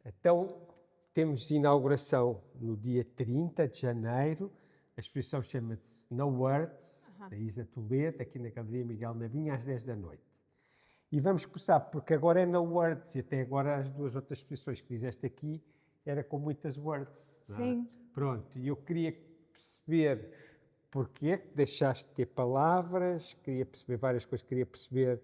Então, temos inauguração no dia 30 de janeiro. A exposição chama-se No Words, da Isa Toledo, aqui na Galeria Miguel Navinha, às 10 da noite. E vamos começar, porque agora é No Words, e até agora as duas outras exposições que fizeste aqui era com muitas words. Não é? Sim. Pronto, e eu queria perceber porque é que deixaste de ter palavras, queria perceber várias coisas, queria perceber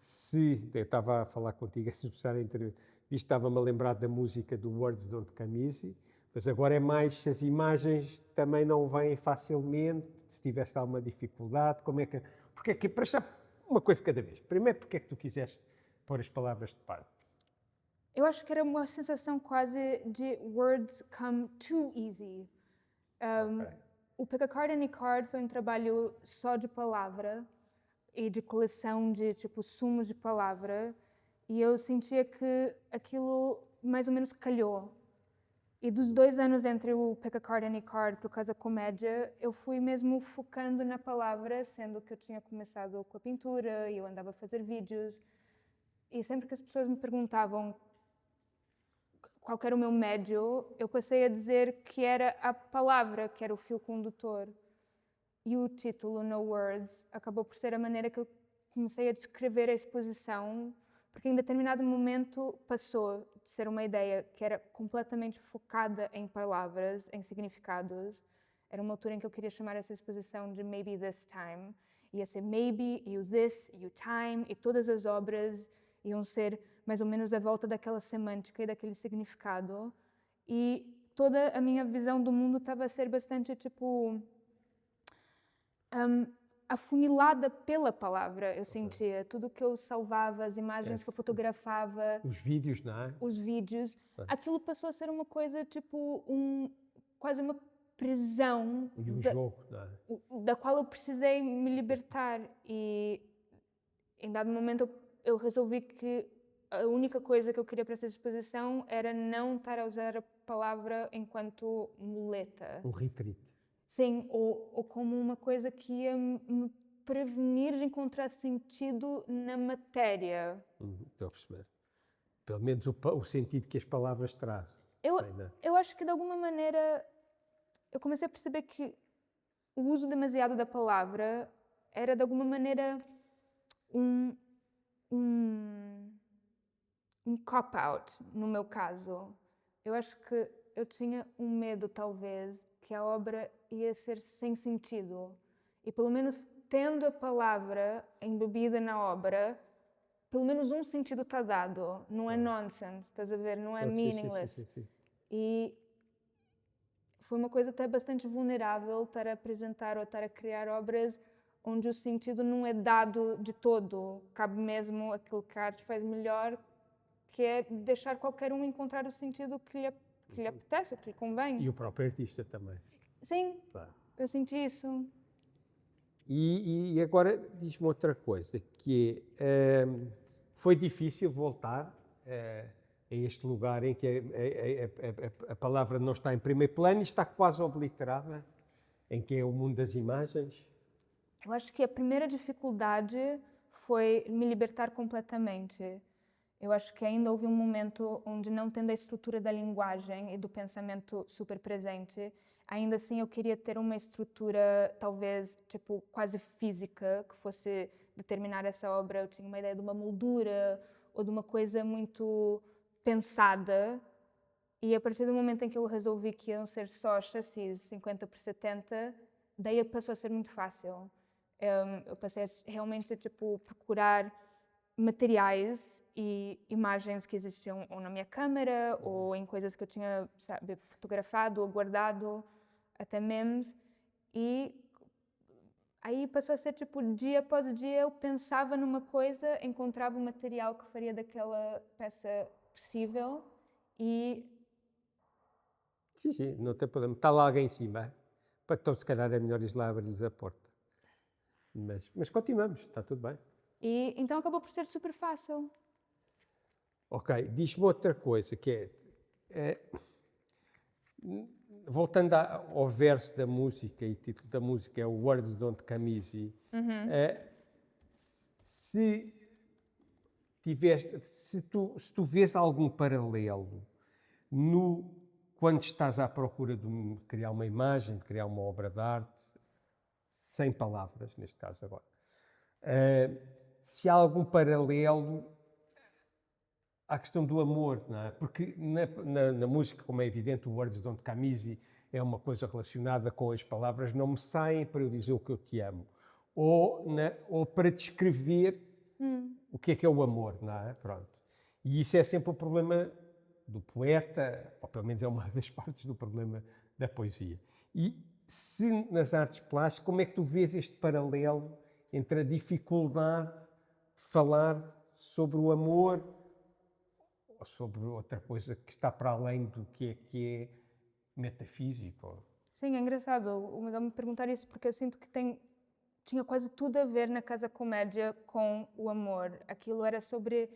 se... Eu estava a falar contigo antes de começar a entrevista, estava-me a lembrar da música do Words Don't Come Easy, mas agora é mais se as imagens também não vêm facilmente, se tiveste alguma dificuldade, como é que... Porque é que, para já, uma coisa de cada vez. Primeiro, porque é que tu quiseste pôr as palavras de parte? Eu acho que era uma sensação quase de words come too easy. Ok. O Pick a Card Any Card foi um trabalho só de palavra e de coleção de tipo sumos de palavra, e eu sentia que aquilo mais ou menos calhou. E dos 2 anos entre o Pick a Card Any Card por causa da comédia, eu fui mesmo focando na palavra, sendo que eu tinha começado com a pintura e eu andava a fazer vídeos. E sempre que as pessoas me perguntavam qual era o meu médio, eu passei a dizer que era a palavra que era o fio condutor. E o título, No Words, acabou por ser a maneira que eu comecei a descrever a exposição, porque em determinado momento passou de ser uma ideia que era completamente focada em palavras, em significados. Era uma altura em que eu queria chamar essa exposição de Maybe This Time. Ia ser Maybe, e o This, e o Time, e todas as obras iam ser mais ou menos a volta daquela semântica e daquele significado. E toda a minha visão do mundo estava a ser bastante, tipo... afunilada pela palavra, eu sentia. Tudo que eu salvava, as imagens que eu fotografava, Os vídeos, não é? os vídeos, aquilo passou a ser uma coisa tipo quase uma prisão E um jogo, não é? da qual eu precisei me libertar. E em dado momento eu resolvi que a única coisa que eu queria para essa exposição era não estar a usar a palavra enquanto muleta. Um retreat. Sim, ou como uma coisa que ia me prevenir de encontrar sentido na matéria. Estou a perceber. Pelo menos o sentido que as palavras trazem. Eu acho que de alguma maneira eu comecei a perceber que o uso demasiado da palavra era de alguma maneira um cop-out, no meu caso. Eu acho que eu tinha um medo, talvez, que a obra ia ser sem sentido. E pelo menos tendo a palavra embebida na obra, pelo menos um sentido está dado. Não é nonsense, estás a ver? Não é meaningless. Sim. E foi uma coisa até bastante vulnerável estar a apresentar ou estar a criar obras onde o sentido não é dado de todo. Cabe mesmo aquilo que a arte faz melhor, que é deixar qualquer um encontrar o sentido que lhe apetece, que lhe convém. E o próprio artista também. Sim, Claro. eu senti isso. E agora diz-me outra coisa, que é, foi difícil voltar a este lugar em que a palavra não está em primeiro plano e está quase obliterada, em que é o mundo das imagens. Eu acho que a primeira dificuldade foi me libertar completamente. Eu acho que ainda houve um momento onde, não tendo a estrutura da linguagem e do pensamento super presente, ainda assim eu queria ter uma estrutura, talvez, tipo, quase física, que fosse determinar essa obra. Eu tinha uma ideia de uma moldura ou de uma coisa muito pensada. E a partir do momento em que eu resolvi que iam ser só chassis 50 por 70, daí passou a ser muito fácil. Eu passei realmente a tipo, procurar materiais e imagens que existiam ou na minha câmera ou em coisas que eu tinha, sabe, fotografado ou guardado, até memes. E aí passou a ser tipo, dia após dia eu pensava numa coisa, encontrava o material que faria daquela peça possível e... Sim, não tem problema. Está lá alguém em cima. Então, se calhar é melhor ir lá abrir-lhes a porta. Mas continuamos, está tudo bem. E então acabou por ser super fácil. Ok, diz-me outra coisa, que voltando ao verso da música, e o título da música é o Words Don't Come Easy, se tu vês algum paralelo quando estás à procura de criar uma imagem, de criar uma obra de arte, sem palavras, neste caso agora, se há algum paralelo à questão do amor, não é? Porque na música, como é evidente, o Words Don't Come Easy é uma coisa relacionada com as palavras não me saem para eu dizer o que eu te amo. Ou para descrever o que é o amor, não é? Pronto. E isso é sempre o problema do poeta, ou pelo menos é uma das partes do problema da poesia. E se nas artes plásticas, como é que tu vês este paralelo entre a dificuldade de falar sobre o amor ou sobre outra coisa que está para além do que é metafísico? Sim, é engraçado o Miguel me perguntar isso porque eu sinto que tinha quase tudo a ver na Casa Comédia com o amor. Aquilo era sobre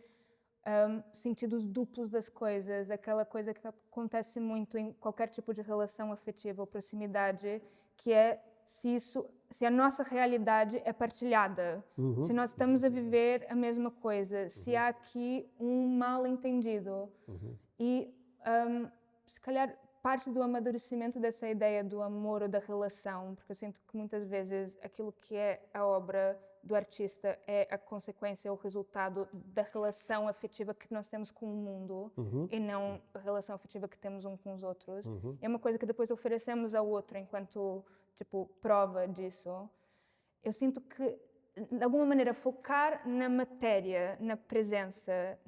sentidos duplos das coisas, aquela coisa que acontece muito em qualquer tipo de relação afetiva ou proximidade, que é se a nossa realidade é partilhada, se nós estamos a viver a mesma coisa, se há aqui um mal-entendido. E se calhar parte do amadurecimento dessa ideia do amor ou da relação, porque eu sinto que muitas vezes aquilo que é a obra do artista é a consequência ou o resultado da relação afetiva que nós temos com o mundo e não a relação afetiva que temos um com os outros. É uma coisa que depois oferecemos ao outro enquanto, tipo, prova disso. Eu sinto que, de alguma maneira, focar na matéria, na presença,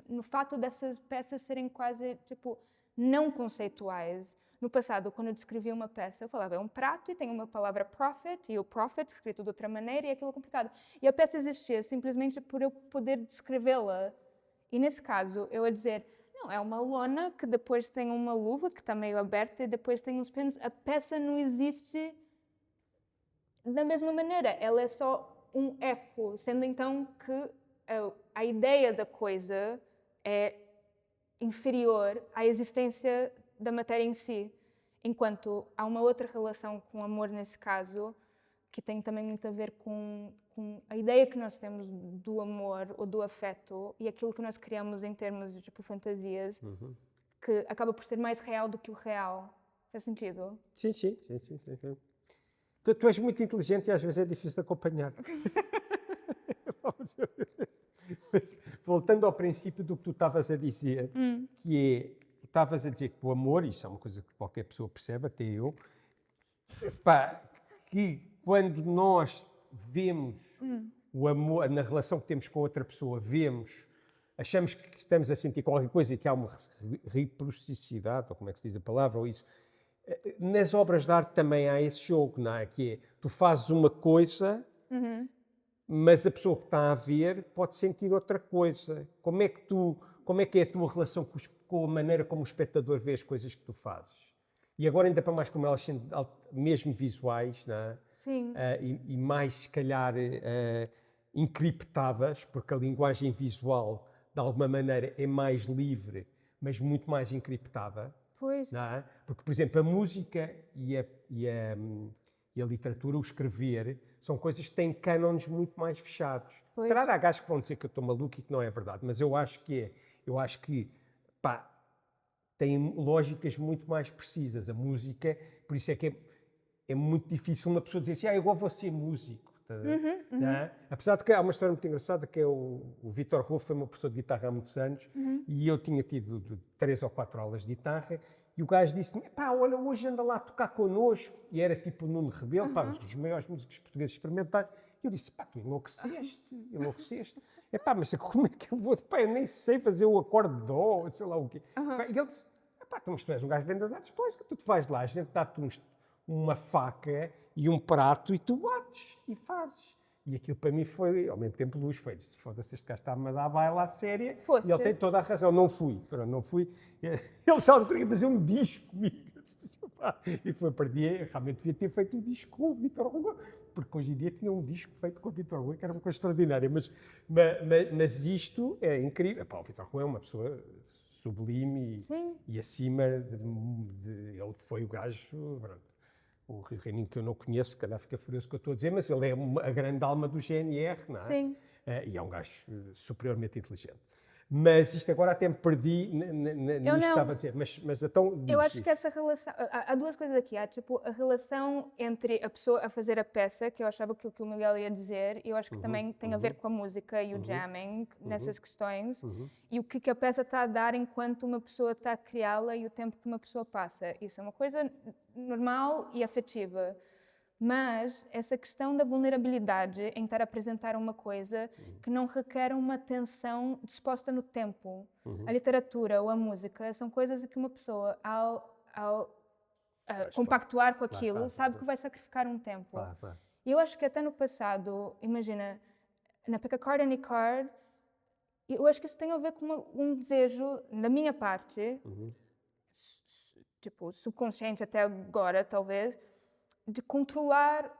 no fato dessas peças serem quase, tipo, não conceituais. No passado, quando eu descrevia uma peça, eu falava, é um prato e tem uma palavra prophet, e o prophet escrito de outra maneira, e aquilo é complicado. E a peça existia simplesmente por eu poder descrevê-la. E nesse caso, eu ia dizer, não, é uma lona que depois tem uma luva que está meio aberta e depois tem uns penos. A peça não existe da mesma maneira, ela é só um eco, sendo então que a ideia da coisa é inferior à existência da matéria em si, enquanto há uma outra relação com o amor nesse caso, que tem também muito a ver com a ideia que nós temos do amor ou do afeto e aquilo que nós criamos em termos de tipo fantasias, que acaba por ser mais real do que o real. Faz sentido? Sim. Tu és muito inteligente e às vezes é difícil de acompanhar. Mas, voltando ao princípio do que tu estavas a dizer, que é, tu estavas a dizer que o amor, isso é uma coisa que qualquer pessoa percebe, até eu, que quando nós vemos o amor, na relação que temos com outra pessoa, achamos que estamos a sentir qualquer coisa e que há uma reciprocidade, ou como é que se diz a palavra, ou isso. Nas obras de arte também há esse jogo, não é? Que é, tu fazes uma coisa, mas a pessoa que está a ver pode sentir outra coisa. Como é que é a tua relação com a maneira como o espectador vê as coisas que tu fazes? E agora ainda para mais como elas são mesmo visuais, não é? Sim. E mais, se calhar, encriptadas, porque a linguagem visual, de alguma maneira, é mais livre, mas muito mais encriptada. Pois. Não é? Porque, por exemplo, a música e a literatura, o escrever, são coisas que têm cânones muito mais fechados. Se calhar há gajos que vão dizer que eu estou maluco e que não é verdade, mas eu acho que é. Eu acho que, tem lógicas muito mais precisas. A música, por isso é que é muito difícil uma pessoa dizer assim, eu vou ser músico. Não é? Apesar de que há uma história muito engraçada, que é o Vítor Rufo foi meu professor de guitarra há muitos anos, e eu tinha tido 3 ou 4 aulas de guitarra, e o gajo disse-me, olha, hoje anda lá a tocar connosco, e era tipo o Nuno Rebelo, um dos maiores músicos portugueses experimentais, e eu disse, tu enlouqueceste. Mas como é que eu vou? Eu nem sei fazer o acorde de dó, sei lá o quê. E ele disse, mas tu és um gajo bem das artes plásticas, tu vais lá, a gente dá-te uma faca e um prato e tu bates e fazes. E aquilo para mim foi, ao mesmo tempo, luz. Foda-se, este gajo está-me a dar baila à séria. E ele tem toda a razão. Não fui. Ele sabe que queria fazer um disco comigo. E foi para dia, realmente devia ter feito um disco com o Vítor Rua. Porque hoje em dia tinha um disco feito com o Vítor Rua, que era uma coisa extraordinária. Mas isto é incrível. O Vítor Rua é uma pessoa sublime e acima ele foi o gajo. O Rio Reininho, que eu não conheço, se calhar fica furioso com o que eu estou a dizer, mas ele é a grande alma do GNR, não é? Sim. E é um gajo superiormente inteligente. Mas isto agora até me perdi nisto que não. estava a dizer. Mas então Eu diz acho que essa relação. Há duas coisas aqui. Há tipo a relação entre a pessoa a fazer a peça, que eu achava que o que o Miguel ia dizer, e eu acho que também tem a ver com a música e o jamming nessas questões, e o que a peça está a dar enquanto uma pessoa está a criá-la e o tempo que uma pessoa passa. Isso é uma coisa normal e afetiva. Mas essa questão da vulnerabilidade em estar a apresentar uma coisa que não requer uma atenção disposta no tempo. A literatura ou a música são coisas que uma pessoa, ao compactuar com aquilo, claro, sabe que vai sacrificar um tempo. Claro. E eu acho que até no passado, imagina, na Pick-a-Card Card, eu acho que isso tem a ver com um desejo da minha parte, tipo, subconsciente até agora, talvez, de controlar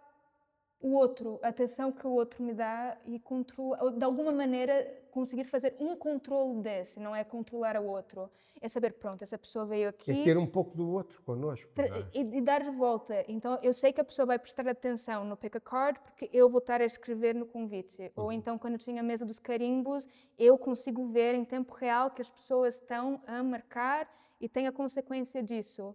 o outro, a atenção que o outro me dá e de alguma maneira conseguir fazer um controle desse, não é controlar o outro, é saber, pronto, essa pessoa veio aqui... É ter um pouco do outro connosco. E dar de volta. Então, eu sei que a pessoa vai prestar atenção no pick-a-card porque eu vou estar a escrever no convite. Ou então, quando eu tinha a mesa dos carimbos, eu consigo ver em tempo real que as pessoas estão a marcar e tem a consequência disso.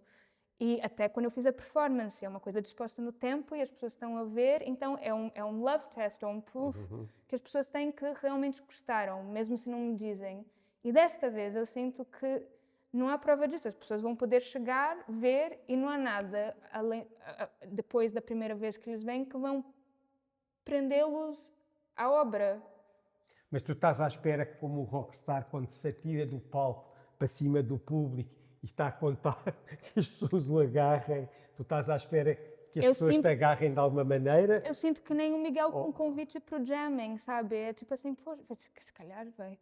E até quando eu fiz a performance, é uma coisa disposta no tempo e as pessoas estão a ver, então é um love test ou um proof que as pessoas têm que realmente gostaram, mesmo se não me dizem. E desta vez eu sinto que não há prova disso. As pessoas vão poder chegar, ver e não há nada depois da primeira vez que eles vêm que vão prendê-los à obra. Mas tu estás à espera que, como o rockstar, quando se atira do palco para cima do público e está a contar que as pessoas o agarrem, tu estás à espera que as pessoas te agarrem de alguma maneira? Eu sinto que nem o Miguel com convite para o jamming, sabe? É tipo assim, poxa, se calhar vai.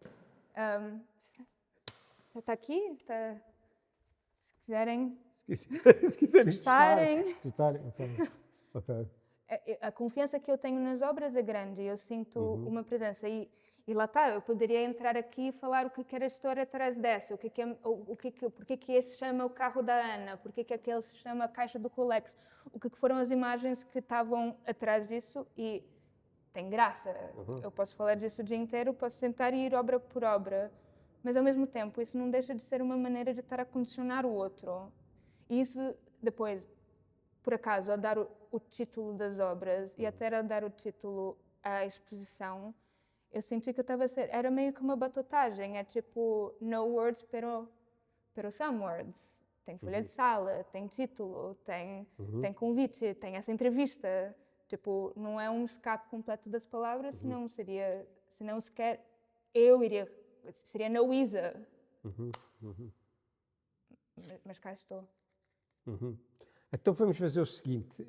Está aqui? Se quiserem. Se quiserem gostarem. Okay. A confiança que eu tenho nas obras é grande. Eu sinto uma presença. E lá está, eu poderia entrar aqui e falar o que era a história atrás dessa, porque que esse se chama o carro da Ana, porque que aquele se chama a caixa do Rolex, o que foram as imagens que estavam atrás disso e tem graça. Eu posso falar disso o dia inteiro, posso sentar e ir obra por obra, mas ao mesmo tempo isso não deixa de ser uma maneira de estar a condicionar o outro. E isso depois, por acaso, a dar o título das obras e até a dar o título à exposição, eu senti que eu estava a ser... Era meio que uma batotagem. É tipo, no words, pero some words. Tem folha de sala, tem título, tem convite, tem essa entrevista. Tipo, não é um escape completo das palavras, senão sequer eu iria... Seria na Luísa. Mas cá estou. Então vamos fazer o seguinte,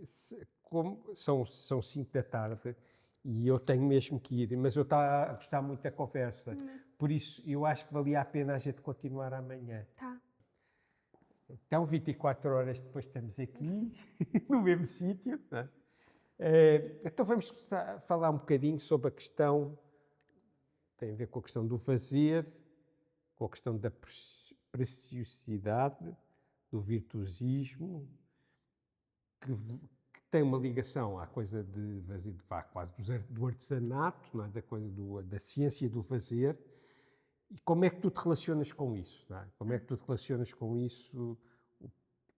como são 5 da tarde e eu tenho mesmo que ir, mas eu estou a gostar muito da conversa, por isso eu acho que valia a pena a gente continuar amanhã. Tá. Então 24 horas depois estamos aqui, no mesmo sítio. Não é? Então vamos falar um bocadinho sobre a questão, tem a ver com a questão do fazer, com a questão da preciosidade, do virtuosismo, que tem uma ligação à coisa quase do artesanato, não é? Da coisa da ciência do fazer. E como é que tu te relacionas com isso? Não é? Como é que tu te relacionas com isso?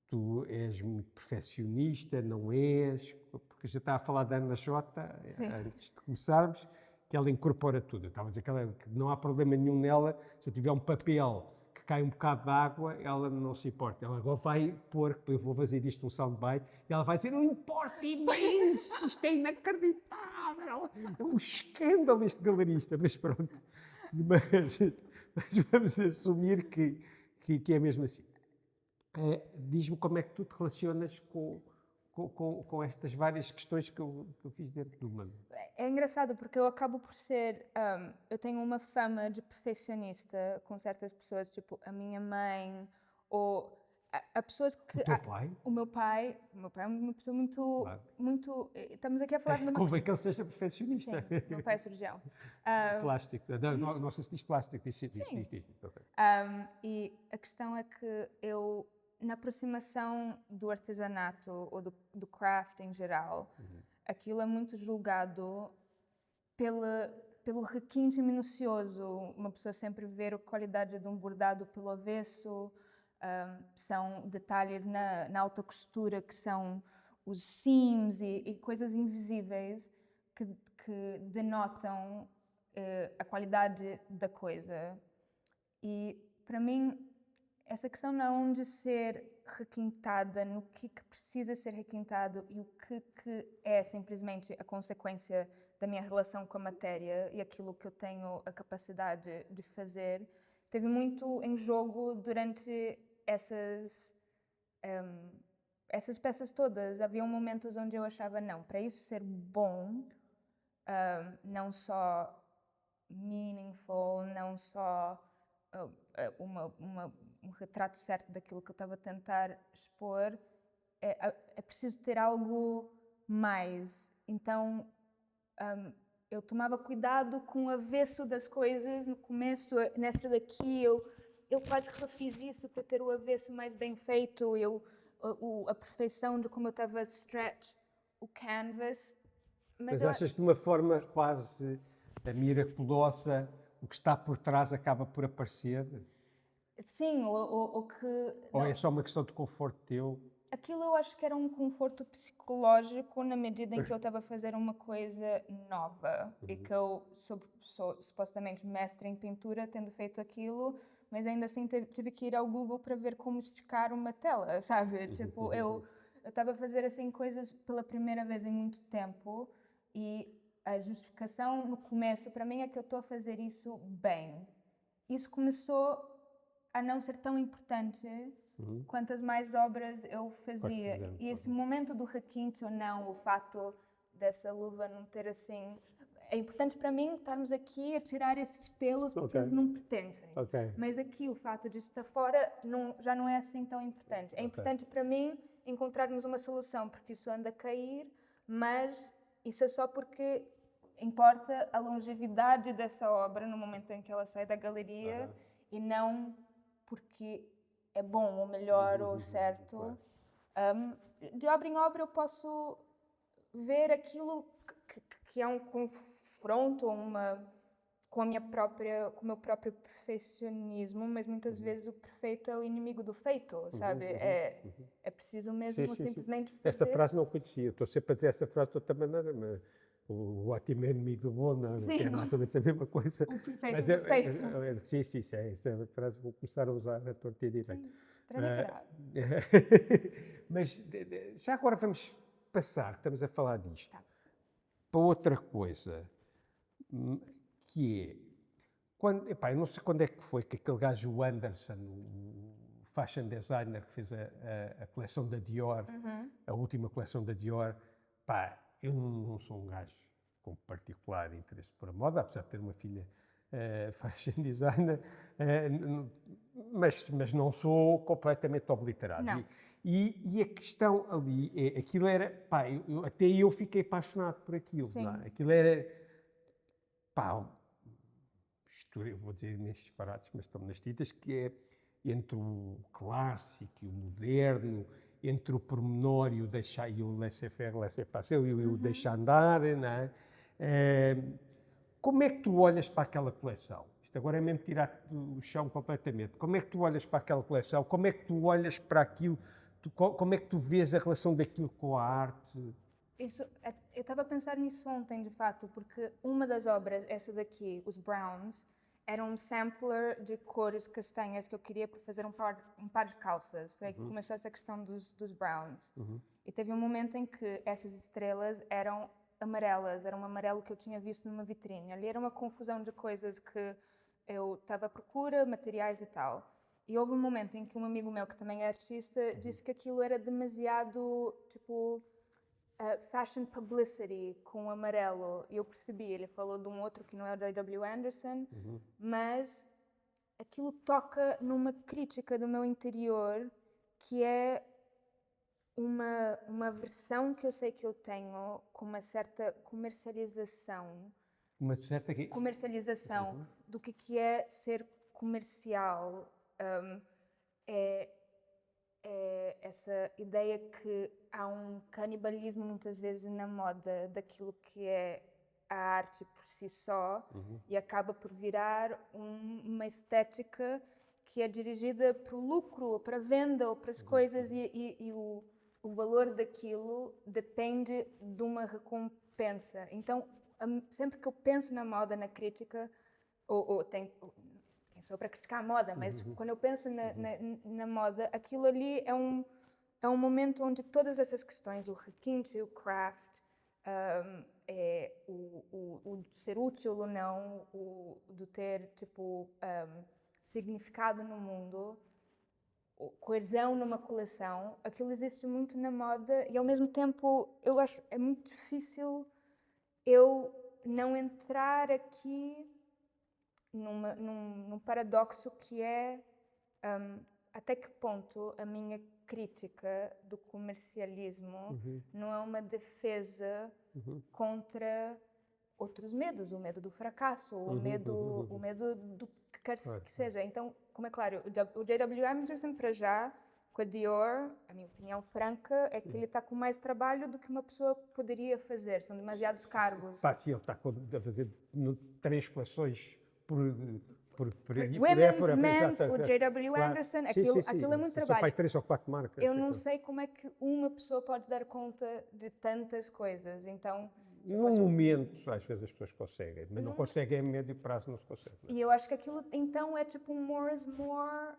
Tu és muito perfeccionista, não és? Porque já estava a falar da Ana Jota, antes de começarmos, que ela incorpora tudo. Eu estava a dizer que não há problema nenhum nela, se eu tiver um papel que cai um bocado de água, ela não se importa. Ela agora vai pôr, eu vou fazer disto um soundbite, e ela vai dizer, não importa imenso, isto é inacreditável, é um escândalo este galerista, mas pronto. Mas vamos assumir que é mesmo assim. Diz-me como é que tu te relacionas com estas várias questões que eu fiz dentro do mundo. É engraçado porque eu acabo por ser... eu tenho uma fama de perfeccionista com certas pessoas, tipo a minha mãe, ou a pessoas que... O teu pai? O meu pai é uma pessoa muito... Claro. muito estamos aqui a falar de uma... Convém que ele seja perfeccionista. Sim, meu pai é cirurgião. Plástico. Não sei se diz plástico, diz. Okay. E a questão é que eu, na aproximação do artesanato ou do craft em geral, aquilo é muito julgado pelo requinte minucioso. Uma pessoa sempre vê a qualidade de um bordado pelo avesso, são detalhes na alta costura que são os seams e coisas invisíveis que denotam a qualidade da coisa. E, para mim, essa questão não de ser requintada no que precisa ser requintado e o que é simplesmente a consequência da minha relação com a matéria e aquilo que eu tenho a capacidade de fazer, teve muito em jogo durante essas peças todas. Havia momentos onde eu achava, não, para isso ser bom, não só meaningful, não só um retrato certo daquilo que eu estava a tentar expor, é preciso ter algo mais. Então, eu tomava cuidado com o avesso das coisas. No começo, nessa daqui, eu quase refiz isso para ter o avesso mais bem feito, a perfeição de como eu estava a stretch o canvas. Mas achas que de uma forma quase miraculosa o que está por trás acaba por aparecer? Sim, ou que... Ou é só uma questão de conforto teu? Aquilo eu acho que era um conforto psicológico na medida em que eu estava a fazer uma coisa nova e que eu sou supostamente mestre em pintura, tendo feito aquilo, mas ainda assim tive que ir ao Google para ver como esticar uma tela, sabe? Tipo, eu estava a fazer assim coisas pela primeira vez em muito tempo e a justificação no começo para mim é que eu estou a fazer isso bem. Isso começou a não ser tão importante quantas mais obras eu fazia. E esse momento do requinte ou não, o fato dessa luva não ter assim... É importante para mim estarmos aqui a tirar esses pelos porque eles não pertencem. Mas aqui o fato de estar fora já não é assim tão importante. É importante para mim encontrarmos uma solução porque isso anda a cair, mas isso é só porque importa a longevidade dessa obra no momento em que ela sai da galeria e não porque é bom ou melhor ou certo. De obra em obra eu posso ver aquilo que é um confronto com o meu próprio perfeccionismo, mas muitas vezes o perfeito é o inimigo do feito, sabe? É preciso mesmo simplesmente fazer. Essa frase não conhecia, estou sempre a dizer essa frase de outra maneira, mas o ótimo é inimigo do bom, não, que é mais ou menos a mesma coisa. O perfeito do perfeito. Sim, essa frase vou começar a usar a torta e direito. Mas já agora vamos passar, estamos a falar disto, para outra coisa, que é, eu não sei quando é que foi que aquele gajo, o Anderson, o fashion designer que fez a coleção da Dior, a última coleção da Dior, eu não sou um gajo com particular interesse por a moda, apesar de ter uma filha fashion designer, mas não sou completamente obliterado. Não. E a questão ali, aquilo era, até eu fiquei apaixonado por aquilo. Não é? Aquilo era, eu vou dizer nestes disparates, mas estão nas tintas, que é entre o clássico e o moderno, entre o pormenor e o deixar, e o laissez-faire, laissez-passer, e o deixar andar, não é? Como é que tu olhas para aquela coleção? Isto agora é mesmo tirar o chão completamente. Como é que tu olhas para aquela coleção? Como é que tu olhas para aquilo? Como é que tu vês a relação daquilo com a arte? Eu estava a pensar nisso ontem, de fato, porque uma das obras, essa daqui, os Browns, era um sampler de cores castanhas que eu queria para fazer um par de calças. Foi aí que começou essa questão dos Browns. E teve um momento em que essas estrelas eram amarelas, era um amarelo que eu tinha visto numa vitrine. Ali era uma confusão de coisas que eu estava à procura, materiais e tal. E houve um momento em que um amigo meu, que também é artista, disse que aquilo era demasiado, tipo, fashion publicity com amarelo. E eu percebi, ele falou de um outro que não é o J.W. Anderson, mas aquilo toca numa crítica do meu interior que é uma versão que eu sei que eu tenho com uma certa comercialização. Uma certa quê? Comercialização do que é ser comercial. É essa ideia que há um canibalismo muitas vezes na moda daquilo que é a arte por si só e acaba por virar uma estética que é dirigida para o lucro, ou para a venda, ou para as coisas, e o valor daquilo depende de uma recompensa. Então, sempre que eu penso na moda, na crítica, quem sou para criticar a moda, mas quando eu penso na moda, aquilo ali é um momento onde todas essas questões, o requinte, o craft, o ser útil ou não, o de ter tipo significado no mundo, coesão numa coleção, aquilo existe muito na moda e ao mesmo tempo eu acho é muito difícil eu não entrar aqui num paradoxo que é até que ponto a minha crítica do comercialismo não é uma defesa contra outros medos, o medo do fracasso, o medo do que quer que seja. Então, como é claro, o J.W. Anderson, para já, com a Dior, a minha opinião franca é que ele está com mais trabalho do que uma pessoa poderia fazer. São demasiados cargos. Sim, ele está a fazer 3 coleções por Women's, Men's, o J.W. Anderson, aquilo é muito trabalho. São para 3 ou 4 marcas. Eu não sei como é que uma pessoa pode dar conta de tantas coisas, então... Num momento, às vezes as pessoas conseguem, mas não conseguem a médio prazo, não se consegue. E eu acho que aquilo, então, é tipo um more is more,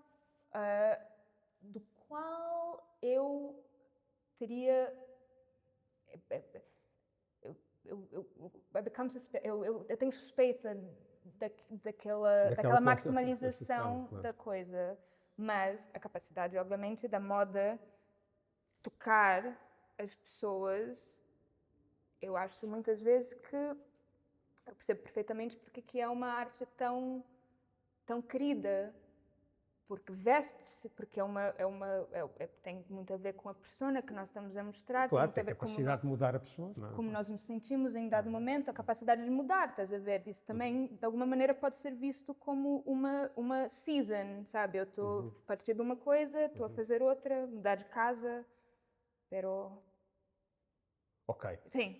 do qual eu teria... Eu tenho suspeita daquela maximalização da coisa, mas a capacidade, obviamente, da moda tocar as pessoas, eu acho muitas vezes que eu percebo perfeitamente porque que é uma arte tão querida, porque veste-se, porque tem muito a ver com a persona que nós estamos a mostrar. Claro, tem a capacidade de mudar a pessoa. Como nós nos sentimos em dado momento, a capacidade de mudar, estás a ver? Isso também, de alguma maneira, pode ser visto como uma season, sabe? Eu estou a partir de uma coisa, estou a fazer outra, mudar de casa, pero... Ok. Sim.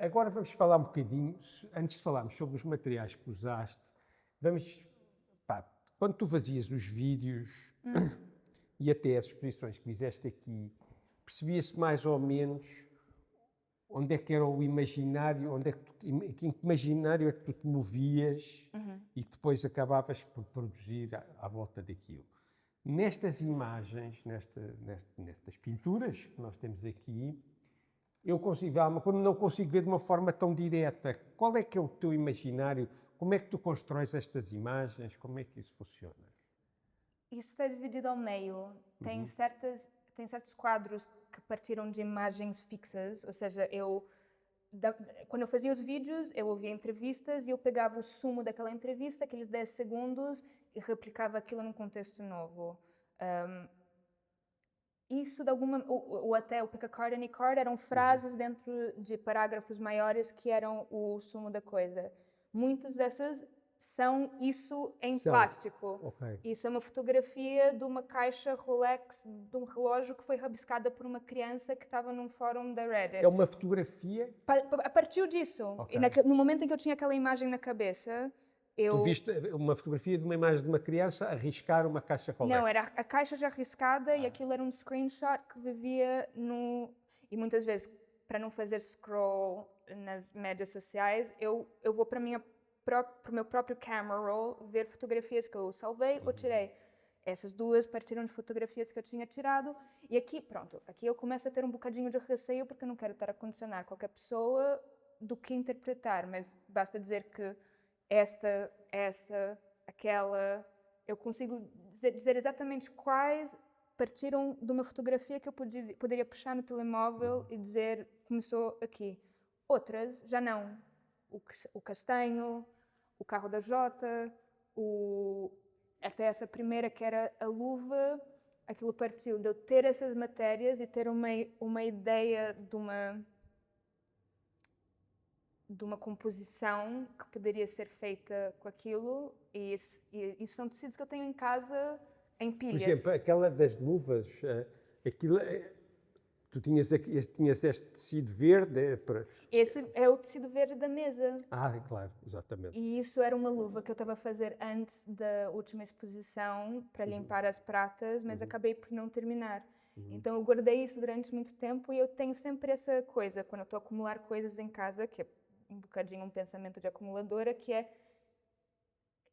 Agora vamos falar um bocadinho, antes de falarmos sobre os materiais que usaste, quando tu fazias os vídeos e até as exposições que fizeste aqui, percebia-se mais ou menos onde é que era o imaginário, em que imaginário é que tu te movias e que depois acabavas por produzir à volta daquilo. Nestas imagens, nestas pinturas que nós temos aqui, eu consigo, quando não consigo ver de uma forma tão direta, qual é que é o teu imaginário? Como é que tu constróis estas imagens? Como é que isso funciona? Isso está dividido ao meio. Tem certos quadros que partiram de imagens fixas, ou seja, quando eu fazia os vídeos, eu ouvia entrevistas e eu pegava o sumo daquela entrevista, aqueles 10 segundos, e replicava aquilo num contexto novo. Isso, de alguma... ou até o pick a card, any card, eram frases dentro de parágrafos maiores que eram o sumo da coisa. Muitas dessas são isso em plástico. Okay. Isso é uma fotografia de uma caixa Rolex, de um relógio que foi rabiscada por uma criança que estava num fórum da Reddit. É uma fotografia? Partiu disso. Okay. E no momento em que eu tinha aquela imagem na cabeça, Tu viste uma fotografia de uma imagem de uma criança a riscar uma caixa Rolex? Não, era a caixa já riscada e aquilo era um screenshot que vivia no... E muitas vezes, para não fazer scroll nas médias sociais, eu vou para o meu próprio camera roll ver fotografias que eu salvei ou tirei. Essas duas partiram de fotografias que eu tinha tirado. E aqui, pronto, aqui eu começo a ter um bocadinho de receio porque eu não quero estar a condicionar qualquer pessoa do que interpretar, mas basta dizer que esta, aquela, eu consigo dizer exatamente quais partiram de uma fotografia que eu poderia puxar no telemóvel e dizer começou aqui. Outras já não. O castanho, o carro da Jota, até essa primeira que era a luva, aquilo partiu de eu ter essas matérias e ter uma ideia de uma composição que poderia ser feita com aquilo e são tecidos que eu tenho em casa em pilhas. Por exemplo, aquela das luvas, aquilo, Tu tinhas este tecido verde para... Esse é o tecido verde da mesa. Claro, exatamente. E isso era uma luva que eu estava a fazer antes da última exposição para limpar as pratas, mas acabei por não terminar. Então eu guardei isso durante muito tempo e eu tenho sempre essa coisa, quando eu estou a acumular coisas em casa, que é um bocadinho um pensamento de acumuladora, que é,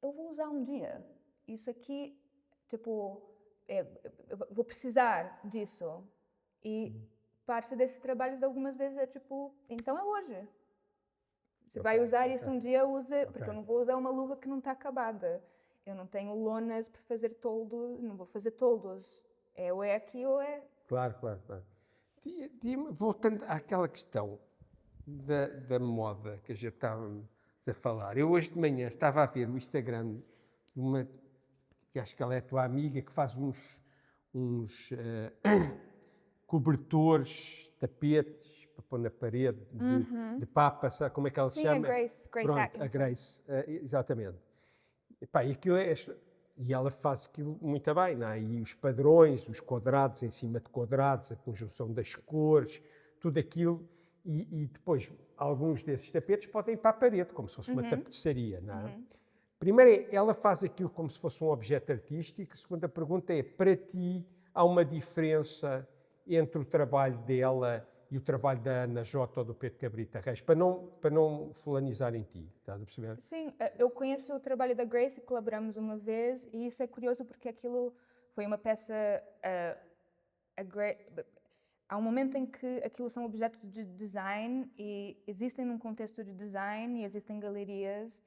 eu vou usar um dia. Isso aqui, tipo, eu vou precisar disso. E parte desses trabalhos, de algumas vezes, é tipo, então é hoje. Se vai usar isso um dia, usa, porque eu não vou usar uma luva que não está acabada. Eu não tenho lonas para fazer toldo, não vou fazer toldos. Ou é aqui ou é... Claro. Voltando àquela questão da moda que a gente estava a falar. Eu hoje de manhã estava a ver o Instagram de uma, que acho que ela é a tua amiga, que faz uns cobertores, tapetes para pôr na parede de papa, sabe como é que ela se chama? Sim, a Grace Pronto, Atkinson. a Grace, exatamente. E aquilo e ela faz aquilo muito bem, não é? E os padrões, os quadrados em cima de quadrados, a conjunção das cores, tudo aquilo. E depois, alguns desses tapetes podem ir para a parede, como se fosse uma tapeçaria, não é? Primeiro, ela faz aquilo como se fosse um objeto artístico. A segunda pergunta é, para ti, há uma diferença entre o trabalho dela e o trabalho da Ana Jota ou do Pedro Cabrita Reis, para não fulanizar em ti, estás a perceber? Sim, eu conheço o trabalho da Grace e colaboramos uma vez, e isso é curioso porque aquilo foi uma peça... há um momento em que aquilo são objetos de design e existem num contexto de design e existem galerias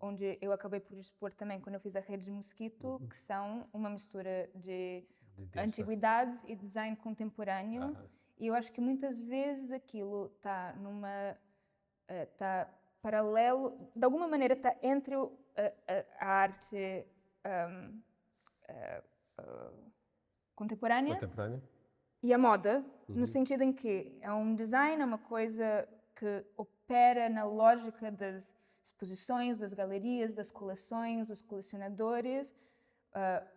onde eu acabei por expor também quando eu fiz a Rede de Mosquito, que são uma mistura de antiguidades e design contemporâneo. E eu acho que muitas vezes aquilo está está paralelo, de alguma maneira está entre a arte contemporânea e a moda, no sentido em que é um design, é uma coisa que opera na lógica das exposições, das galerias, das coleções, dos colecionadores,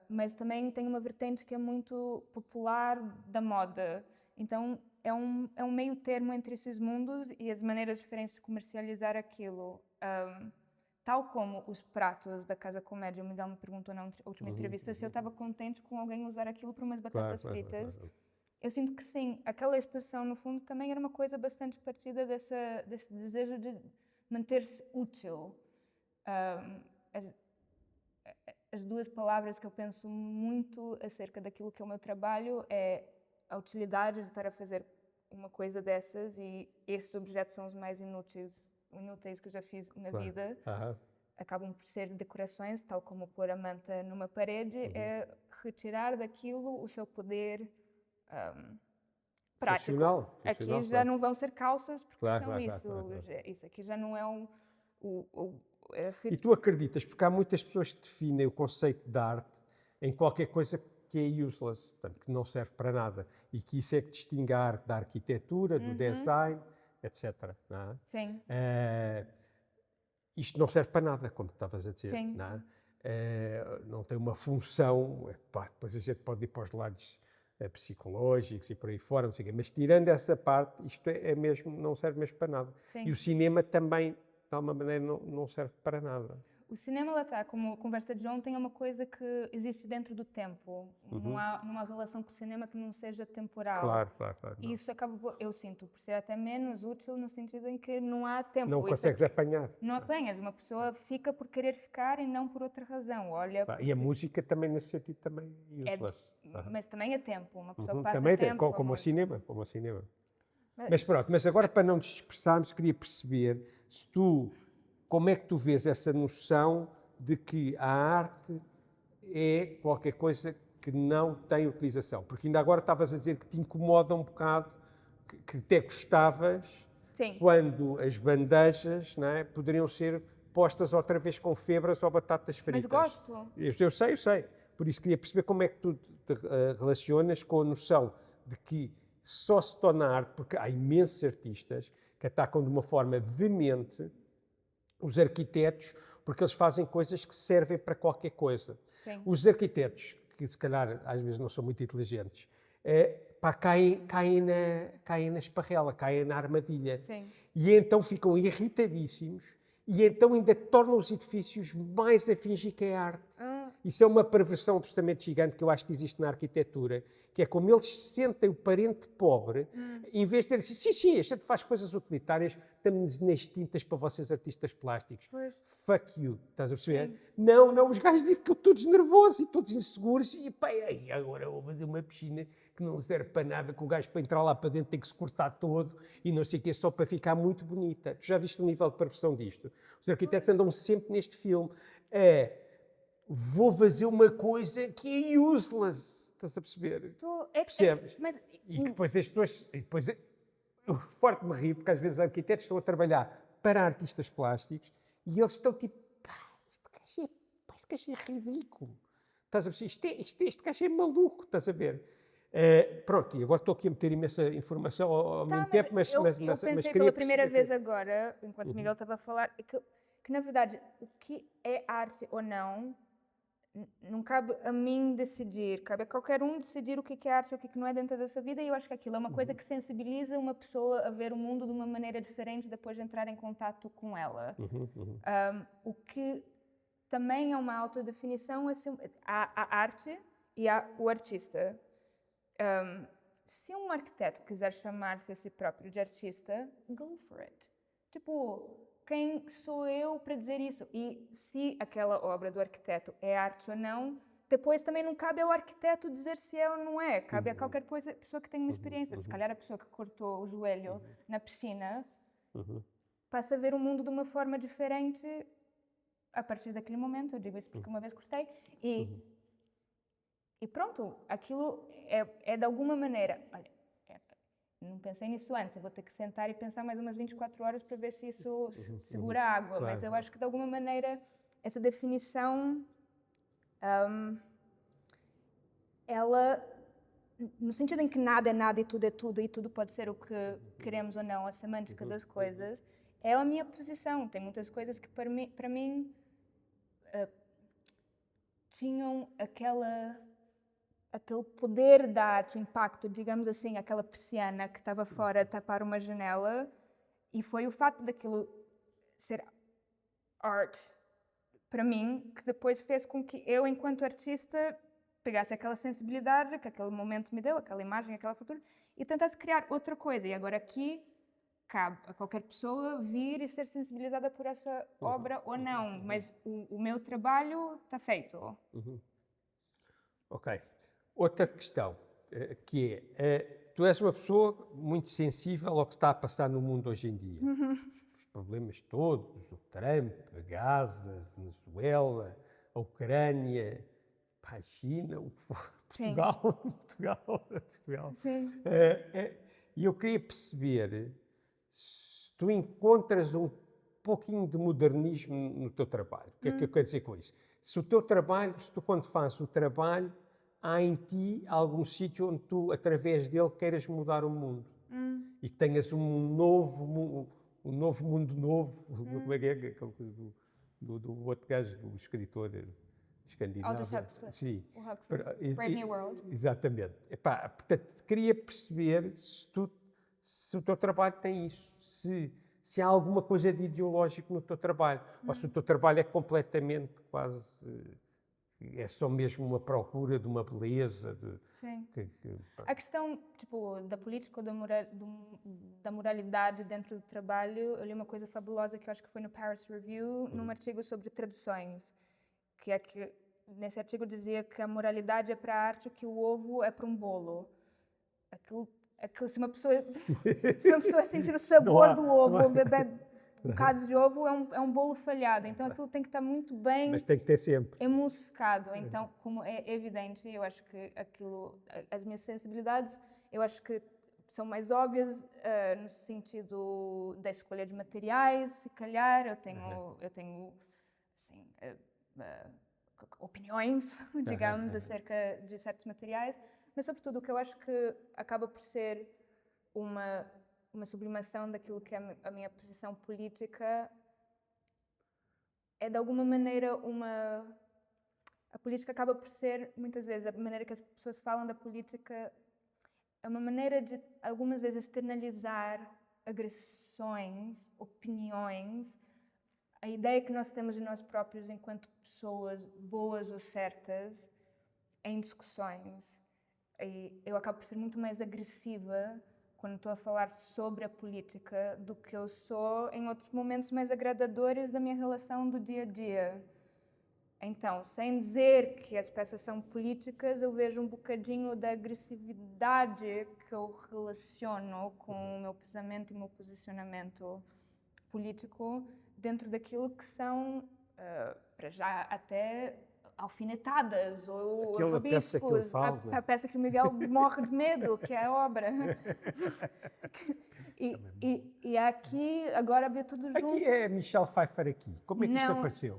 mas também tem uma vertente que é muito popular da moda. Então, é um meio termo entre esses mundos e as maneiras diferentes de comercializar aquilo. Tal como os pratos da Casa Comédia, o Miguel me perguntou na última entrevista se eu estava contente com alguém usar aquilo para umas batatas fritas. Claro. Eu sinto que sim. Aquela exposição, no fundo, também era uma coisa bastante partida desse desejo de manter-se útil. As duas palavras que eu penso muito acerca daquilo que é o meu trabalho é a utilidade de estar a fazer uma coisa dessas, e esses objetos são os mais inúteis que eu já fiz na vida. Acabam por ser decorações, tal como pôr a manta numa parede, é retirar daquilo o seu poder prático. Funcional, aqui já não vão ser calças, porque são isso. Claro. Isso aqui já não é E tu acreditas, porque há muitas pessoas que definem o conceito de arte em qualquer coisa que é useless, portanto, que não serve para nada, e que isso é que distingue a arte da arquitetura, do design, etc. Não é? Sim. Isto não serve para nada, como tu estavas a dizer. Sim. Não é? Não tem uma função, depois a gente pode ir para os lados psicológicos e por aí fora, não sei o quê, mas tirando essa parte, isto é mesmo, não serve mesmo para nada. Sim. E o cinema também, de alguma maneira, não serve para nada. O cinema, lá está, como a conversa de ontem, é uma coisa que existe dentro do tempo. Não há uma relação com o cinema que não seja temporal. Claro. E isso acaba, eu sinto, por ser até menos útil no sentido em que não há tempo. Não consegues apanhar. Não apanhas. Uma pessoa fica por querer ficar e não por outra razão. Olha, e a música também, nesse sentido, também é useless. Mas também é tempo. Uma pessoa passa também tempo. Tem, como o cinema. Mas pronto, mas agora para não nos dispersarmos, queria perceber como é que tu vês essa noção de que a arte é qualquer coisa que não tem utilização. Porque ainda agora estavas a dizer que te incomoda um bocado, que até gostavas, Sim. quando as bandejas, não é, poderiam ser postas outra vez com febras ou batatas fritas. Mas gosto. Eu sei. Por isso queria perceber como é que tu te relacionas com a noção de que só se torna arte, porque há imensos artistas que atacam de uma forma veemente os arquitetos, porque eles fazem coisas que servem para qualquer coisa. Sim. Os arquitetos, que se calhar às vezes não são muito inteligentes, pá, caem na esparrela, caem na armadilha. Sim. E então ficam irritadíssimos e então ainda tornam os edifícios mais a fingir que é arte. Isso é uma perversão absolutamente gigante que eu acho que existe na arquitetura, que é como eles sentem o parente pobre, em vez de dizer assim, sim, a gente faz coisas utilitárias, estamos nas tintas para vocês artistas plásticos. Pois. Fuck you, estás a perceber? Sim. Não, os gajos ficam todos nervosos e todos inseguros e pá, agora vou fazer uma piscina que não serve para nada, que o gajo para entrar lá para dentro tem que se cortar todo e não sei o quê, só para ficar muito bonita. Tu já viste o nível de perversão disto? Os arquitetos andam sempre neste filme vou fazer uma coisa que é useless, estás a perceber? Percebes? Mas, E depois as pessoas... E depois, eu forte me rir, porque às vezes os arquitetos estão a trabalhar para artistas plásticos e eles estão tipo, pá, este gajo é ridículo. Estás a perceber? Este gajo é maluco, estás a ver? Pronto, e agora estou aqui a meter imensa informação ao mesmo tempo, mas eu queria pensei pela primeira perceber vez agora, enquanto o Miguel estava a falar, que na verdade o que é arte ou não não cabe a mim decidir, cabe a qualquer um decidir o que é arte e o que não é dentro da sua vida, e eu acho que aquilo é uma coisa que sensibiliza uma pessoa a ver o mundo de uma maneira diferente depois de entrar em contato com ela. O que também é uma autodefinição, a arte e o artista. Se um arquiteto quiser chamar-se a si próprio de artista, go for it. Tipo, quem sou eu para dizer isso? E se aquela obra do arquiteto é arte ou não, depois também não cabe ao arquiteto dizer se é ou não é. Cabe a qualquer pessoa que tenha uma experiência. Se calhar a pessoa que cortou o joelho na piscina passa a ver o mundo de uma forma diferente a partir daquele momento. Eu digo isso porque uma vez cortei. E pronto, aquilo é de alguma maneira... Olha, não pensei nisso antes, eu vou ter que sentar e pensar mais umas 24 horas para ver se isso segura a água, claro. mas eu acho que de alguma maneira essa definição, ela, no sentido em que nada é nada e tudo pode ser o que queremos ou não, a semântica das coisas, é a minha posição. Tem muitas coisas que para mim tinham aquele poder da arte, o impacto, digamos assim, aquela persiana que estava fora a tapar uma janela, e foi o facto daquilo ser art para mim que depois fez com que eu, enquanto artista, pegasse aquela sensibilidade que aquele momento me deu, aquela imagem, aquela foto, e tentasse criar outra coisa. E agora aqui cabe a qualquer pessoa vir e ser sensibilizada por essa obra ou não, mas o meu trabalho está feito. Ok. Outra questão, que é, tu és uma pessoa muito sensível ao que está a passar no mundo hoje em dia. Os problemas todos, o Trump, a Gaza, a Venezuela, a Ucrânia, a China, Portugal. Sim. E eu queria perceber se tu encontras um pouquinho de modernismo no teu trabalho. O que é que eu quero dizer com isso? Se o teu trabalho, se tu quando fazes o trabalho, há em ti algum sítio onde tu, através dele, queiras mudar o mundo. E que tenhas um novo mundo novo, como é que é aquela coisa do outro gajo, do escritor escandinavo. Aldous Huxley. Sim. O Huxley. Brave New World. Exatamente. Epá, portanto, queria perceber se o teu trabalho tem isso, se há alguma coisa de ideológico no teu trabalho, ou se o teu trabalho é completamente quase... é só mesmo uma procura de uma beleza. Sim. A questão tipo, da política ou da moralidade dentro do trabalho, eu li uma coisa fabulosa que eu acho que foi no Paris Review, num artigo sobre traduções, que nesse artigo dizia que a moralidade é para a arte o que o ovo é para um bolo. Se uma pessoa sentir o sabor do ovo, beber bocados de ovo, é um bolo falhado. Então aquilo tem que estar muito bem... Mas tem que ter sempre. Emulsificado. Então, como é evidente, eu acho que as minhas sensibilidades, eu acho que são mais óbvias no sentido da escolha de materiais, se calhar. Eu tenho assim, opiniões, digamos, acerca de certos materiais, mas sobretudo o que eu acho que acaba por ser uma sublimação daquilo que é a minha posição política é de alguma maneira a política acaba por ser, muitas vezes, a maneira que as pessoas falam da política é uma maneira de, algumas vezes, externalizar agressões, opiniões, a ideia que nós temos de nós próprios enquanto pessoas boas ou certas em discussões. E eu acabo por ser muito mais agressiva quando estou a falar sobre a política do que eu sou em outros momentos mais agradadores da minha relação do dia a dia. Então, sem dizer que as peças são políticas, eu vejo um bocadinho da agressividade que eu relaciono com o meu pensamento e o meu posicionamento político dentro daquilo que são, para já, até alfinetadas ou Aquela peça que eu rabiscos, falo, a peça que o Miguel morre de medo, que é a obra. E aqui, agora ver tudo junto. Aqui é Michelle Pfeiffer aqui. Como é que isto Não, apareceu?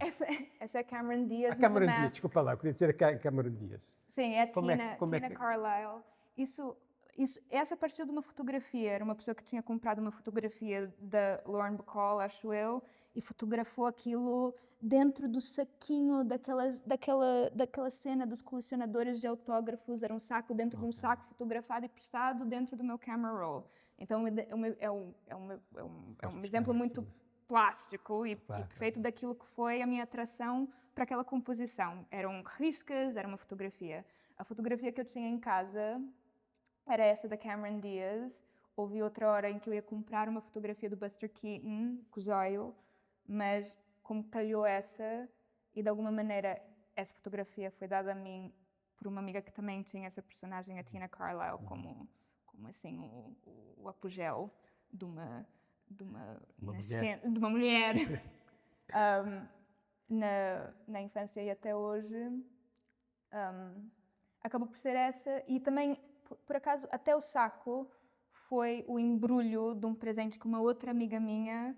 essa é Cameron Diaz A no Cameron The Diaz, Mask. desculpa lá, eu queria dizer a Cameron Diaz. Sim, é Como é Tina, que- como é Tina que- Carlyle. Essa partiu de uma fotografia. Era uma pessoa que tinha comprado uma fotografia da Lauren Bacall, acho eu, e fotografou aquilo dentro do saquinho daquela cena dos colecionadores de autógrafos. Era um saco dentro de um saco fotografado e postado dentro do meu camera roll. Então é um exemplo muito plástico e Claro. perfeito daquilo que foi a minha atração para aquela composição. Eram riscas, era uma fotografia. A fotografia que eu tinha em casa era essa da Cameron Diaz. Houve outra hora em que eu ia comprar uma fotografia do Buster Keaton, com o zóio, mas como calhou essa, e de alguma maneira essa fotografia foi dada a mim por uma amiga que também tinha essa personagem, a Tina Carlyle, como assim, o apogeu de uma mulher. de uma mulher. Na infância e até hoje, acabou por ser essa. E também, por acaso, até o saco foi o embrulho de um presente que uma outra amiga minha,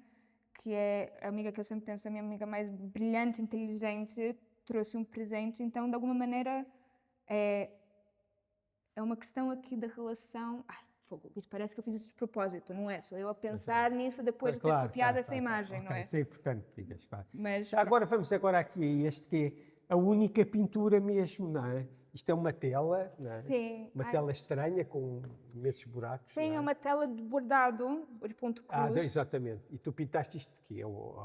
que é a amiga que eu sempre penso, a minha amiga mais brilhante, inteligente, trouxe um presente. Então, de alguma maneira, é uma questão aqui da relação. Fogo, isso parece que eu fiz isso de propósito, não é? Sou eu a pensar nisso depois de ter copiado essa imagem, não é? Isso é importante, digas, claro. Mas Já agora vamos agora aqui a este que é a única pintura mesmo, não é? Isto é uma tela, não é? sim. Uma tela estranha com imensos buracos. Sim, não é uma tela de bordado, de ponto cruz. exatamente. E tu pintaste isto de quê?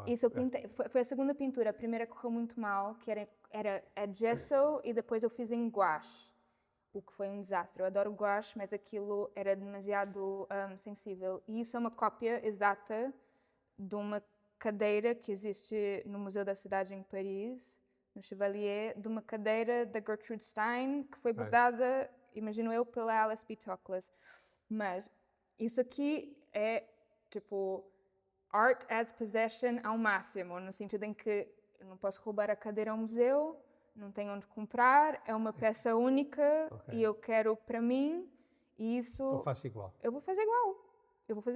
Isso eu pintei, foi a segunda pintura. A primeira correu muito mal, que era a gesso e depois eu fiz em gouache, o que foi um desastre. Eu adoro gouache, mas aquilo era demasiado sensível. E isso é uma cópia exata de uma cadeira que existe no Museu da Cidade em Paris, no Chevalier, de uma cadeira da Gertrude Stein, que foi bordada, imagino eu, pela Alice B. Toklas. Mas isso aqui é, tipo, art as possession ao máximo, no sentido em que eu não posso roubar a cadeira ao museu, não tenho onde comprar, é uma peça única e eu quero para mim, e isso... Eu faço igual. Eu vou fazer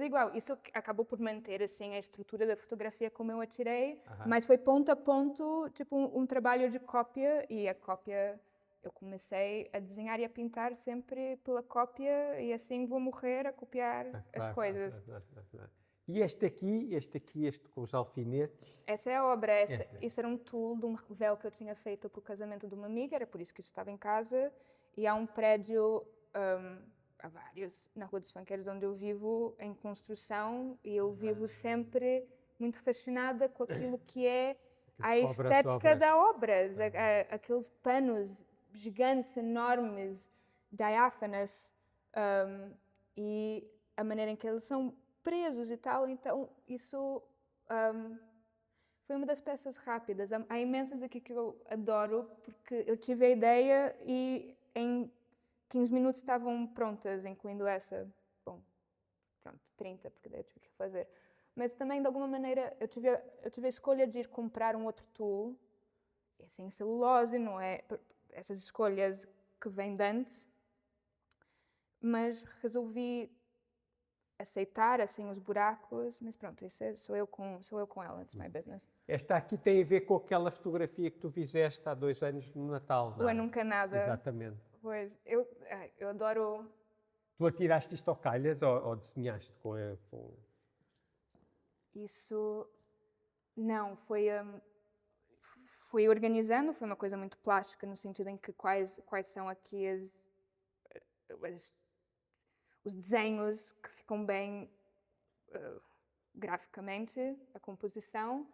igual. Isso acabou por manter, assim, a estrutura da fotografia como eu a tirei, mas foi ponto a ponto, tipo, um trabalho de cópia, e a cópia... Eu comecei a desenhar e a pintar sempre pela cópia, e assim vou morrer a copiar as coisas. E este com os alfinetes. Essa é a obra. Isso era um tool de um véu que eu tinha feito para o casamento de uma amiga, era por isso que isso estava em casa. E há um prédio, há vários, na Rua dos Funkeiros, onde eu vivo, em construção, e eu vivo sempre muito fascinada com aquilo que é a estética da obras, aqueles panos gigantes, enormes, diáfanos, e a maneira em que eles são presos e tal. Então, isso foi uma das peças rápidas. Há imensas aqui que eu adoro, porque eu tive a ideia e em 15 minutos estavam prontas, incluindo essa. Bom, pronto, 30, porque daí eu tive que fazer. Mas também, de alguma maneira, eu tive a escolha de ir comprar um outro tool, é sem celulose, não é? Essas escolhas que vêm de antes, mas resolvi aceitar assim os buracos, mas pronto, isso sou eu com ela, it's my business. Esta aqui tem a ver com aquela fotografia que tu fizeste há 2 anos no Natal, não é? Ou nunca nada. Exatamente. Pois, eu adoro... Tu atiraste isto ao calhas ou desenhaste com... Isso, não, fui organizando, foi uma coisa muito plástica, no sentido em que quais são aqui as os desenhos que ficam bem graficamente, a composição.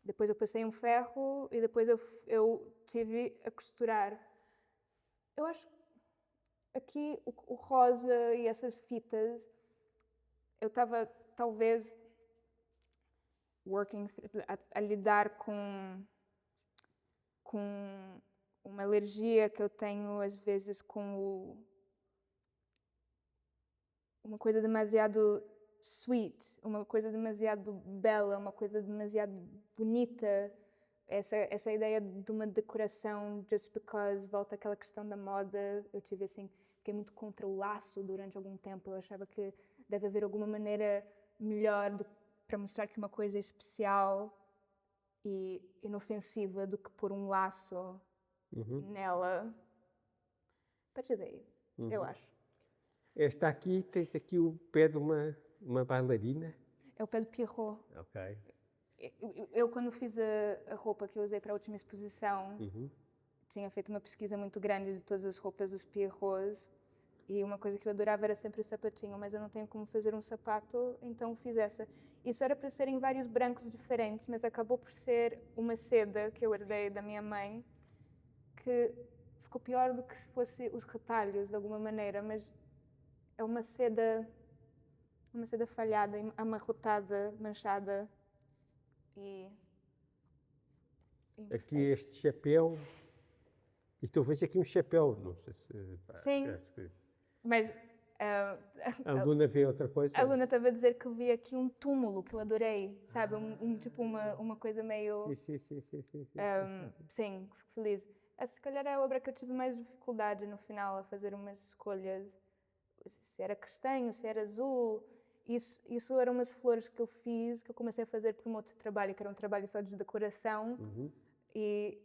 Depois eu passei um ferro e depois eu tive a costurar. Eu acho aqui o rosa e essas fitas, eu estava talvez a lidar com uma alergia que eu tenho às vezes com uma coisa demasiado sweet, uma coisa demasiado bela, uma coisa demasiado bonita. Essa ideia de uma decoração just because, volta àquela questão da moda. Eu tive assim, fiquei muito contra o laço durante algum tempo. Eu achava que deve haver alguma maneira melhor para mostrar que uma coisa é especial e inofensiva do que pôr um laço nela. But today, eu acho. Esta aqui, tens aqui o pé de uma bailarina. É o pé de Pierrot. Ok. Eu quando fiz a roupa que eu usei para a última exposição, tinha feito uma pesquisa muito grande de todas as roupas dos Pierrots e uma coisa que eu adorava era sempre o sapatinho, mas eu não tenho como fazer um sapato, então fiz essa. Isso era para serem vários brancos diferentes, mas acabou por ser uma seda que eu herdei da minha mãe, que ficou pior do que se fosse os retalhos, de alguma maneira, mas é uma seda falhada, amarrotada, manchada e aqui este chapéu. E tu vês aqui um chapéu, não sei se... Sim, mas A Luna vê outra coisa? a Luna estava a dizer que eu vi aqui um túmulo que eu adorei, sabe? Tipo uma coisa meio... Sim. Sim, fico feliz. Se calhar é a obra que eu tive mais dificuldade no final a fazer umas escolhas. Se era castanho, se era azul. Isso eram umas flores que eu fiz, que eu comecei a fazer para um outro trabalho, que era um trabalho só de decoração. E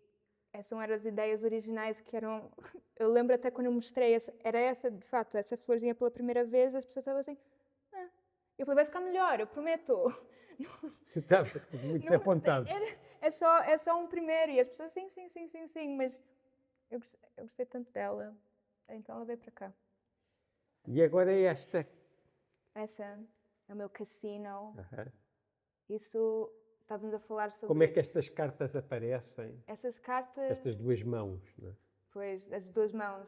essas eram as ideias originais que eram... Eu lembro até quando eu mostrei, de fato, essa florzinha pela primeira vez, as pessoas estavam assim... Eu falei, vai ficar melhor, eu prometo. Estava muito desapontado. É só um primeiro. E as pessoas, sim, mas eu gostei tanto dela. Então ela veio para cá. E agora é esta. Essa é o meu cassino. Isso, estávamos a falar sobre... Como é que estas cartas aparecem? Essas cartas... Estas duas mãos, não é? Pois, as duas mãos.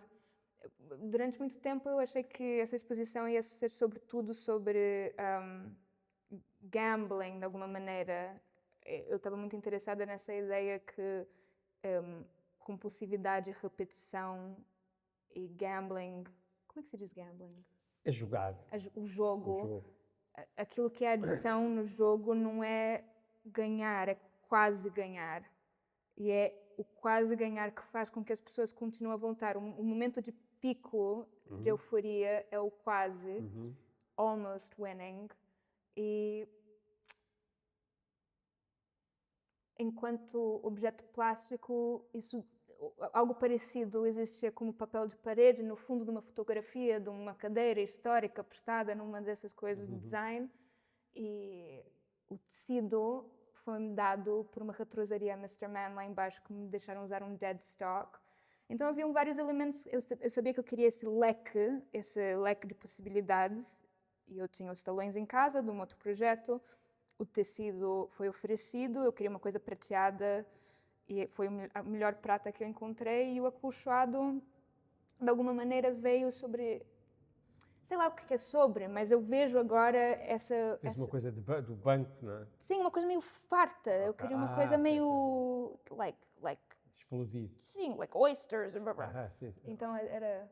Durante muito tempo eu achei que essa exposição ia ser sobretudo sobre gambling, de alguma maneira. Eu estava muito interessada nessa ideia que compulsividade, repetição e gambling... Como é que se diz gambling? A jogar. O jogo. Aquilo que é a adição no jogo não é ganhar, é quase ganhar. E é o quase ganhar que faz com que as pessoas continuem a voltar. O momento de pico de euforia é o quase, almost winning. E enquanto objeto plástico, algo parecido existia como papel de parede no fundo de uma fotografia, de uma cadeira histórica prestada numa dessas coisas de design. E o tecido foi-me dado por uma retrosaria Mr. lá embaixo, que me deixaram usar um dead stock. Então haviam vários elementos. Eu sabia que eu queria esse leque de possibilidades. E eu tinha os talões em casa de um outro projeto. O tecido foi oferecido, eu queria uma coisa prateada e foi a melhor prata que eu encontrei. E o acolchoado, de alguma maneira, veio sobre... Sei lá o que é sobre, mas eu vejo agora essa... Uma coisa do banco, não é? Sim, uma coisa meio farta. Eu queria uma coisa meio... Like... Explodido. Sim, like oysters. Sim. Então era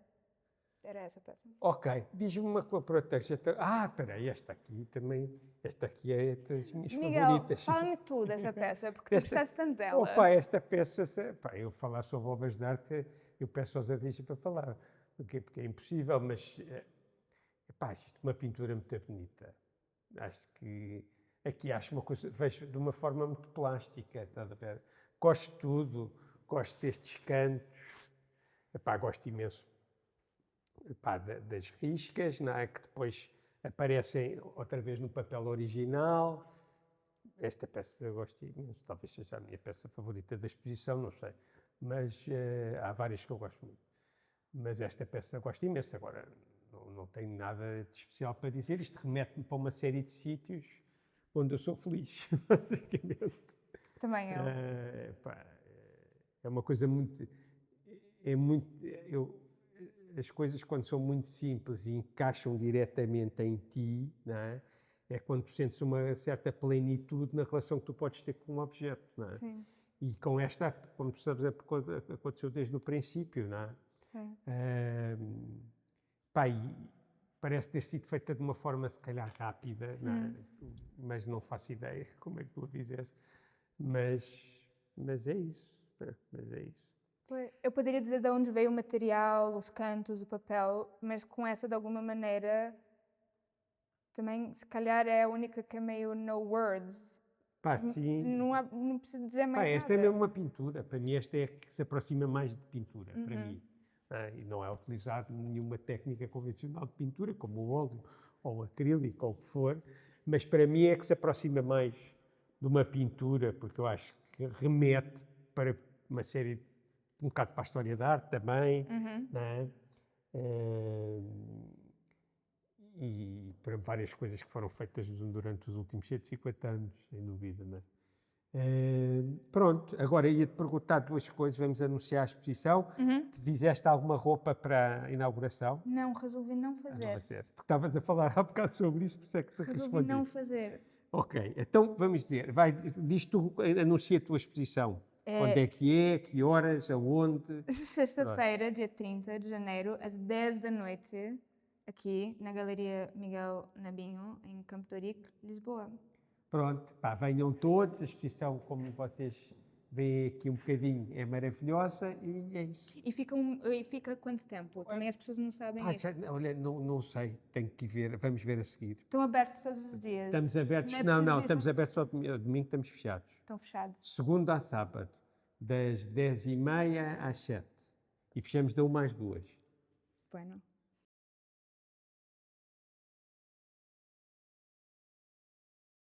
essa peça. Ok, diz-me uma coisa para outra. Espera aí, esta aqui também... Esta aqui é das minhas Miguel, favoritas. fala-me tu dessa peça, porque tu gostaste tanto dela. Opa, esta peça... eu falar sobre obras de arte, eu peço aos artistas para falar. Porque é impossível, mas... isto é uma pintura muito bonita. Acho que... Aqui acho uma coisa... Vejo de uma forma muito plástica, estás a ver? Gosto de tudo. Gosto destes cantos. Gosto imenso das riscas, não é? Que depois aparecem outra vez no papel original. Esta peça eu gosto imenso. Talvez seja a minha peça favorita da exposição, não sei. Mas há várias que eu gosto muito. Mas esta peça gosto imenso. Agora, não tenho nada de especial para dizer. Isto remete-me para uma série de sítios onde eu sou feliz, basicamente. Também eu. Pá, é uma coisa muito. As coisas, quando são muito simples e encaixam diretamente em ti, não é? É quando tu sentes uma certa plenitude na relação que tu podes ter com um objeto, não é? Sim, E com esta, como tu sabes, aconteceu desde o princípio, não é? sim. Pá, e parece ter sido feita de uma forma, se calhar, rápida, não é? Mas não faço ideia como é que tu a fizeste. Mas é isso. Mas é isso. Eu poderia dizer de onde veio o material, os cantos, o papel, mas com essa, de alguma maneira, também, se calhar, é a única que é meio no words. Pá, sim. Não preciso dizer Pá, mais esta é nada. mesmo uma pintura. Para mim, esta é a que se aproxima mais de pintura, para mim. E não é utilizado nenhuma técnica convencional de pintura, como o óleo ou o acrílico ou o que for, mas para mim é que se aproxima mais de uma pintura, porque eu acho que remete para uma série, um bocado para a história da arte também, não é? E para várias coisas que foram feitas durante os últimos 150 anos, sem dúvida, não é? Pronto, agora ia-te perguntar duas coisas, vamos anunciar a exposição. Te fizeste alguma roupa para a inauguração? Não, resolvi não Não fazer. vai ser, porque estavas a falar há bocado sobre isso, por isso é que te Resolvi respondi. não fazer. Ok, então vamos dizer, diz tu, anuncia a tua exposição. Onde é, que horas, aonde? Sexta-feira, dia 30 de janeiro, às 10 da noite, aqui na Galeria Miguel Nabinho, em Campo de Ourique, Lisboa. Pronto, pá, venham todos, a exposição, como vocês veem aqui um bocadinho, é maravilhosa e é isso. E fica quanto tempo? Também as pessoas não sabem Pá, isso. olha, não sei, tenho que ver, vamos ver a seguir. Estão abertos todos os dias. Estamos abertos, Não é não, preciso estamos dizer- abertos só domingo, estamos fechados. Estão fechados. Segunda a sábado, das 10h30 às 7h. E fechamos da 1 às 2h. Bueno.